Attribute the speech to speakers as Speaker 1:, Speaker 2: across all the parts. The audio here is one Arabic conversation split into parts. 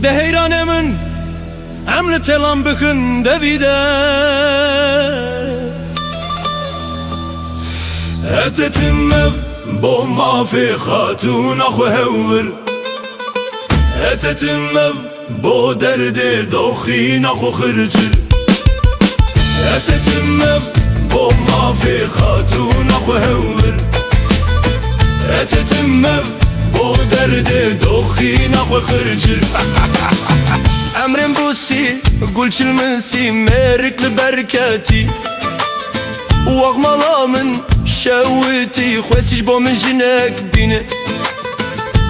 Speaker 1: ده حیرانه من عمل تلام بکن دویده
Speaker 2: هتتمم بو ما في خاتون اخو هور هتتمم بو درد دوخين اخو خرجر هتتمم بو ما في خاتون اخو هور هتتمم بو درد دوخين اخو خرجر
Speaker 1: امرم بوسي قولش المسي مارك لبركاتي واغملا من شوتي خوستش بو من جنك beni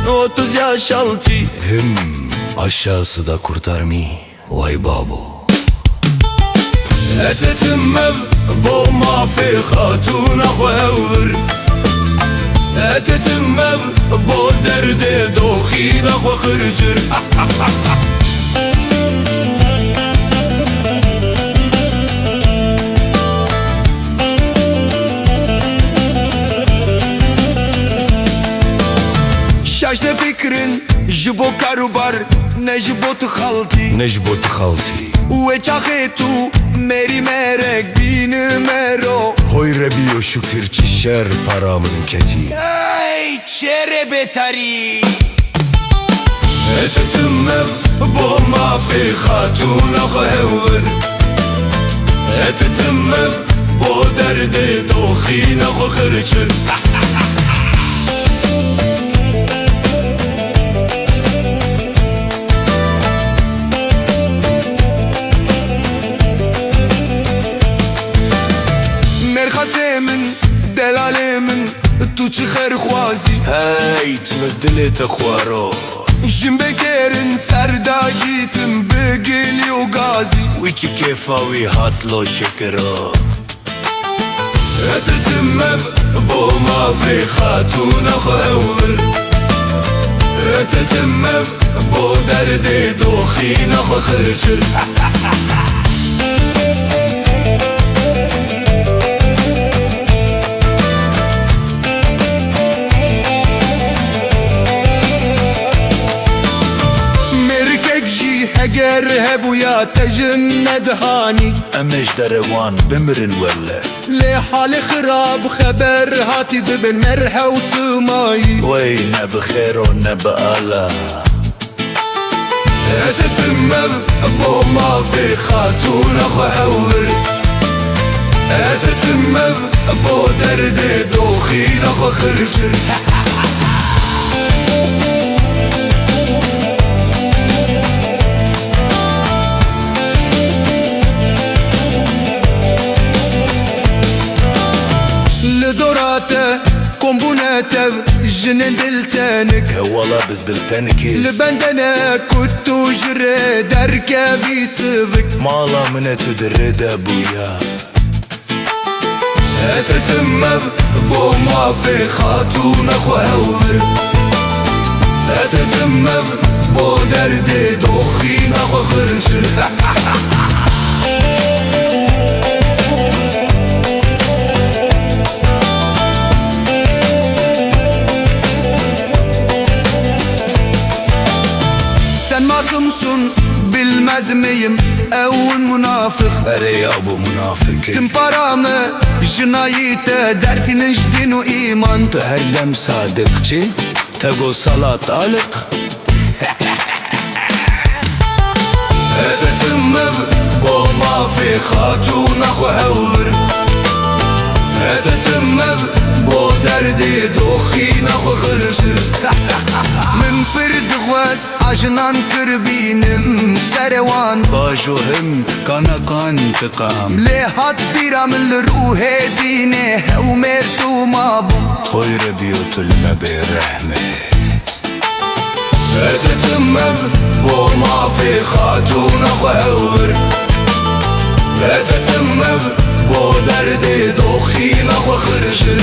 Speaker 1: 30 yaş altı
Speaker 2: Hem aşağısı da kurtarmi vay babo هتتمم بو ما في خاتون اخو هور هتتمم بو درد دوخين اخو خرجر
Speaker 1: شاشن فكرن جبو كاروبار نجبوت خالتي
Speaker 2: نجبوت خالتي
Speaker 1: وچاخيتو مeri merek bir numero
Speaker 2: Hoy rebiyo şükür çişer paramın keti
Speaker 1: Ey çere betari
Speaker 2: هتتمم بو ما في خاتون اخو هور هتتمم بو درد دوخين اخو خرجر
Speaker 1: مرخصمن دلالمن تو چی خرخوازی
Speaker 2: هاي تمدلت اخوارو
Speaker 1: جنبكرن سرداجيتم بقلي وغازي
Speaker 2: ويجي كيفاوي هاتلو شكرا هتتمم بو ما في خاتون اخو هور هتتمم بو درد دوخين اخو خرجر
Speaker 1: اگر هبويا تجند هاني
Speaker 2: امش دروان بمرن ولا
Speaker 1: لي حالي خراب خبر هاتي دبن مرحة وتماي
Speaker 2: وين بخير ونبقالا هتتمم بو ما في خاتون اخو هور هتتمم بو درد دوخين اخو خرجر
Speaker 1: لدوراته كومبوناته جنن دلتانك
Speaker 2: والله بس دلتانك
Speaker 1: لبندنا كنت جري دركبي سفك
Speaker 2: مالا من تدرد ابويا هتتمم بو ما في خاتون اخو هور هتتمم بو درد دوخين اخو خرجر
Speaker 1: Sen masumsun bilmez miyim ev münafık
Speaker 2: Ere ya bu münafık
Speaker 1: Tüm paramı jinayete dertinin dinu iman
Speaker 2: Her dem sadıkçı tego salat alık هتتمم بو ما في خاتون اخو هور هتتمم بو درد دوخين اخو خرجر
Speaker 1: من فرد غواز عجنان كربينم سروان
Speaker 2: باجو هم كانا كان انتقام
Speaker 1: لهات بيرام الروح دينه ومرتو مابو
Speaker 2: خير بيوت المبي رحمه هتتمم بو ما في خاتون اخو هور هتتمم بو درد دوخين اخو خرجر